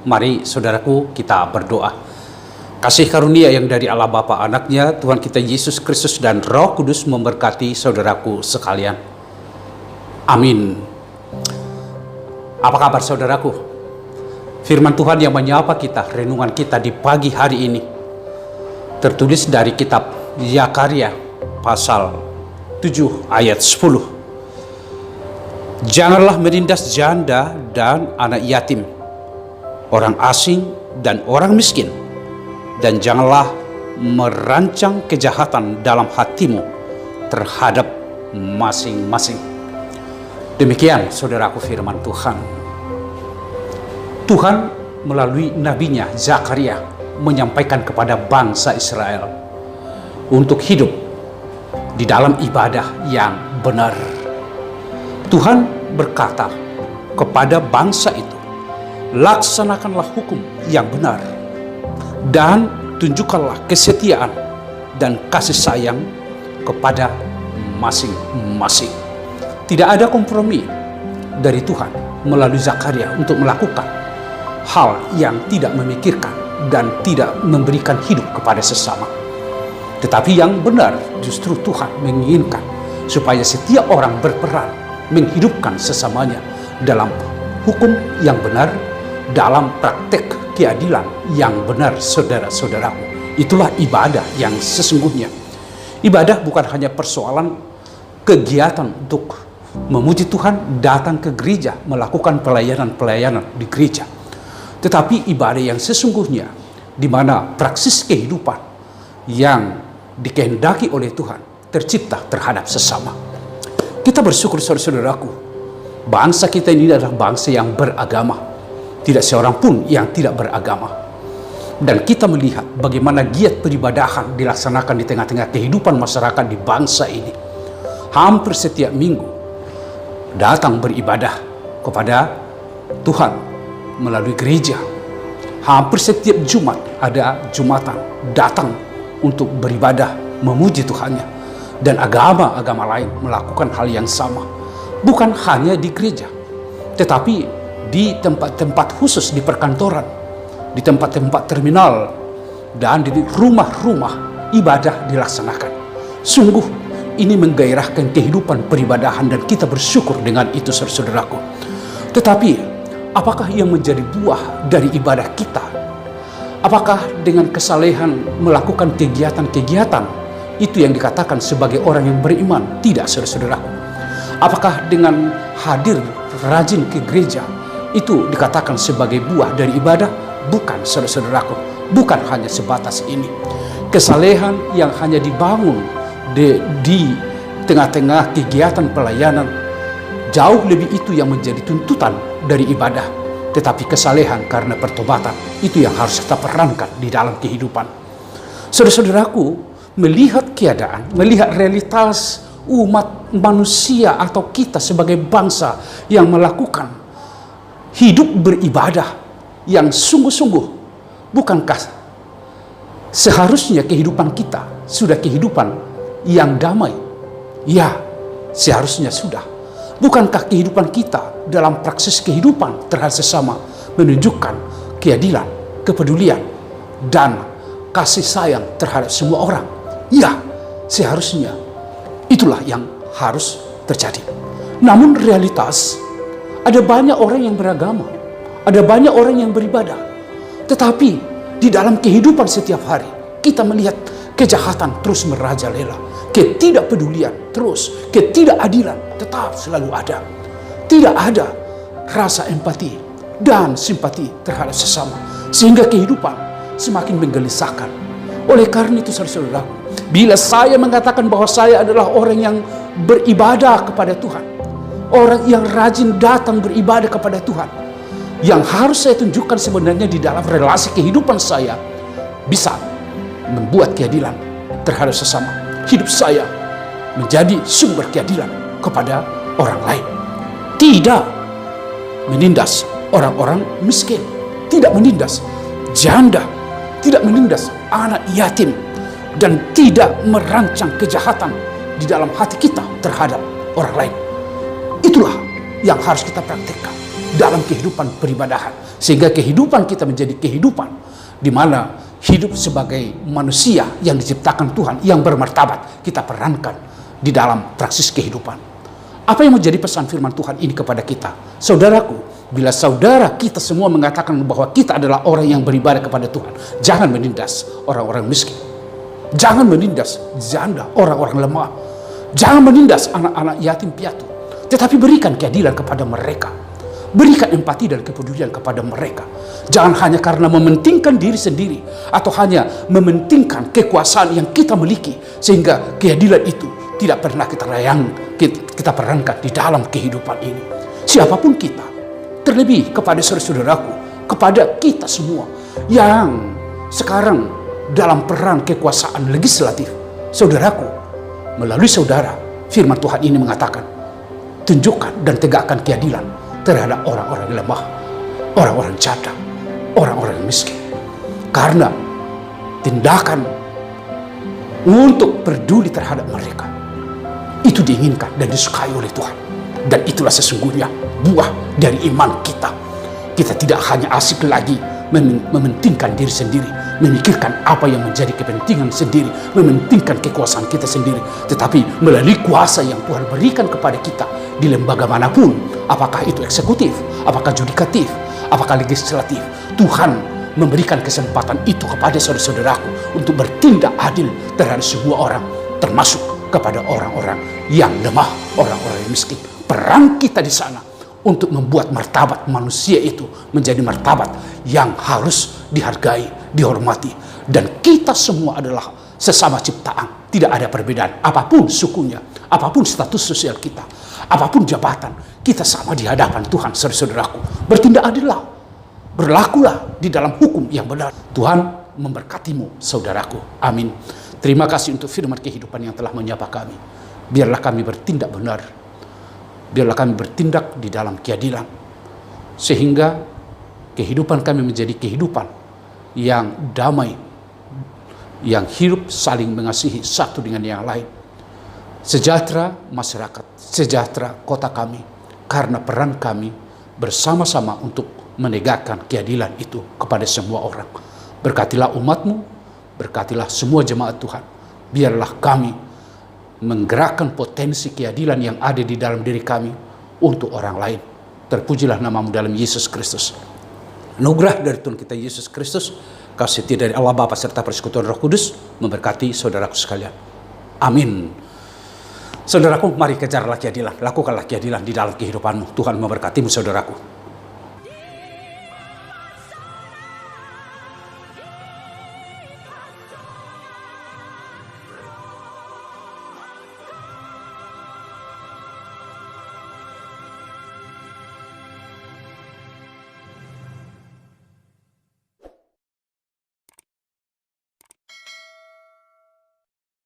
Mari saudaraku kita berdoa. Kasih karunia yang dari Allah Bapa, Anaknya, Tuhan kita Yesus Kristus dan Roh Kudus memberkati saudaraku sekalian. Amin. Apa kabar saudaraku? Firman Tuhan yang menyapa kita, renungan kita di pagi hari ini, tertulis dari kitab Zakaria pasal 7 ayat 10. Janganlah menindas janda dan anak yatim, orang asing dan orang miskin, dan janganlah merancang kejahatan dalam hatimu terhadap masing-masing. Demikian saudaraku firman Tuhan. Tuhan melalui nabinya Zakaria menyampaikan kepada bangsa Israel untuk hidup di dalam ibadah yang benar. Tuhan berkata kepada bangsa itu, laksanakanlah hukum yang benar dan tunjukkanlah kesetiaan dan kasih sayang kepada masing-masing. Tidak ada kompromi dari Tuhan melalui Zakaria untuk melakukan hal yang tidak memikirkan dan tidak memberikan hidup kepada sesama. Tetapi yang benar justru Tuhan menginginkan supaya setiap orang berperan menghidupkan sesamanya dalam hukum yang benar, dalam praktek keadilan yang benar, saudara-saudaraku. Itulah ibadah yang sesungguhnya. Ibadah bukan hanya persoalan kegiatan untuk memuji Tuhan, datang ke gereja, melakukan pelayanan-pelayanan di gereja. Tetapi ibadah yang sesungguhnya, di mana praksis kehidupan yang dikehendaki oleh Tuhan tercipta terhadap sesama. Kita bersyukur saudara-saudaraku, bangsa kita ini adalah bangsa yang beragama. Tidak seorang pun yang tidak beragama. Dan kita melihat bagaimana giat peribadahan dilaksanakan di tengah-tengah kehidupan masyarakat di bangsa ini. Hampir setiap minggu datang beribadah kepada Tuhan melalui gereja. Hampir setiap Jumat ada Jumatan datang untuk beribadah memuji Tuhannya. Dan agama-agama lain melakukan hal yang sama. Bukan hanya di gereja, tetapi di tempat-tempat khusus, di perkantoran, di tempat-tempat terminal, dan di rumah-rumah ibadah dilaksanakan. Sungguh ini menggairahkan kehidupan peribadahan dan kita bersyukur dengan itu saudaraku. Tetapi apakah yang menjadi buah dari ibadah kita? Apakah dengan kesalehan melakukan kegiatan-kegiatan itu yang dikatakan sebagai orang yang beriman? Tidak saudara-saudaraku. Apakah dengan hadir rajin ke gereja itu dikatakan sebagai buah dari ibadah? Bukan saudara-saudaraku. Bukan hanya sebatas ini. Kesalehan yang hanya dibangun di tengah-tengah kegiatan pelayanan, jauh lebih itu yang menjadi tuntutan dari ibadah. Tetapi kesalehan karena pertobatan itu yang harus kita perankan di dalam kehidupan. Saudara-saudaraku, melihat keadaan, melihat realitas umat manusia atau kita sebagai bangsa yang melakukan hidup beribadah yang sungguh-sungguh, bukankah seharusnya kehidupan kita sudah kehidupan yang damai? Ya, seharusnya sudah. Bukankah kehidupan kita dalam praksis kehidupan terhadap sesama menunjukkan keadilan, kepedulian, dan kasih sayang terhadap semua orang? Ya, seharusnya itulah yang harus terjadi. Namun realitas, ada banyak orang yang beragama, ada banyak orang yang beribadah, tetapi di dalam kehidupan setiap hari kita melihat kejahatan terus merajalela, ketidakpedulian terus, ketidakadilan tetap selalu ada. Tidak ada rasa empati dan simpati terhadap sesama, sehingga kehidupan semakin menggelisahkan. Oleh karena itu saudara-saudaraku, bila saya mengatakan bahwa saya adalah orang yang beribadah kepada Tuhan, orang yang rajin datang beribadah kepada Tuhan, yang harus saya tunjukkan sebenarnya di dalam relasi kehidupan saya bisa membuat keadilan terhadap sesama. Hidup saya menjadi sumber keadilan kepada orang lain. Tidak menindas orang-orang miskin, tidak menindas janda, tidak menindas anak yatim, dan tidak merancang kejahatan di dalam hati kita terhadap orang lain. Itulah yang harus kita praktekkan dalam kehidupan peribadahan. Sehingga kehidupan kita menjadi kehidupan di mana hidup sebagai manusia yang diciptakan Tuhan, yang bermartabat, kita perankan di dalam praksis kehidupan. Apa yang menjadi pesan firman Tuhan ini kepada kita? Saudaraku, bila saudara kita semua mengatakan bahwa kita adalah orang yang beribadah kepada Tuhan, jangan menindas orang-orang miskin. Jangan menindas janda, orang-orang lemah. Jangan menindas anak-anak yatim piatu. Tetapi berikan keadilan kepada mereka. Berikan empati dan kepedulian kepada mereka. Jangan hanya karena mementingkan diri sendiri atau hanya mementingkan kekuasaan yang kita miliki, sehingga keadilan itu tidak pernah kita perankan di dalam kehidupan ini. Siapapun kita, terlebih kepada saudara-saudaraku, kepada kita semua yang sekarang dalam peran kekuasaan legislatif, saudaraku, melalui saudara, firman Tuhan ini mengatakan, tunjukkan dan tegakkan keadilan terhadap orang-orang lemah, orang-orang cacat, orang-orang miskin. Karena tindakan untuk peduli terhadap mereka itu diinginkan dan disukai oleh Tuhan. Dan itulah sesungguhnya buah dari iman kita. Kita tidak hanya asik lagi mementingkan diri sendiri, memikirkan apa yang menjadi kepentingan sendiri, mementingkan kekuasaan kita sendiri, tetapi melalui kuasa yang Tuhan berikan kepada kita di lembaga manapun, apakah itu eksekutif, apakah yudikatif, apakah legislatif, Tuhan memberikan kesempatan itu kepada saudara-saudaraku untuk bertindak adil terhadap semua orang, termasuk kepada orang-orang yang lemah, orang-orang yang miskin. Peran kita di sana untuk membuat martabat manusia itu menjadi martabat yang harus dihargai, dihormati. Dan kita semua adalah sesama ciptaan. Tidak ada perbedaan. Apapun sukunya, apapun status sosial kita, apapun jabatan, kita sama di hadapan Tuhan, saudaraku. Bertindak adillah, berlakulah di dalam hukum yang benar. Tuhan memberkatimu, saudaraku. Amin. Terima kasih untuk firman kehidupan yang telah menyapa kami. Biarlah kami bertindak benar. Biarlah kami bertindak di dalam keadilan, sehingga kehidupan kami menjadi kehidupan yang damai, yang hidup saling mengasihi satu dengan yang lain. Sejahtera masyarakat, sejahtera kota kami, karena peran kami bersama-sama untuk menegakkan keadilan itu kepada semua orang. Berkatilah umat-Mu, berkatilah semua jemaat Tuhan. Biarlah kami menggerakkan potensi keadilan yang ada di dalam diri kami untuk orang lain. Terpujilah nama-Mu dalam Yesus Kristus. Anugerah dari Tuhan kita Yesus Kristus, kasih setia dari Allah Bapa serta persekutuan Roh Kudus memberkati saudaraku sekalian. Amin. Saudaraku, mari kejarlah keadilan, lakukanlah keadilan di dalam kehidupanmu. Tuhan memberkatimu, saudaraku.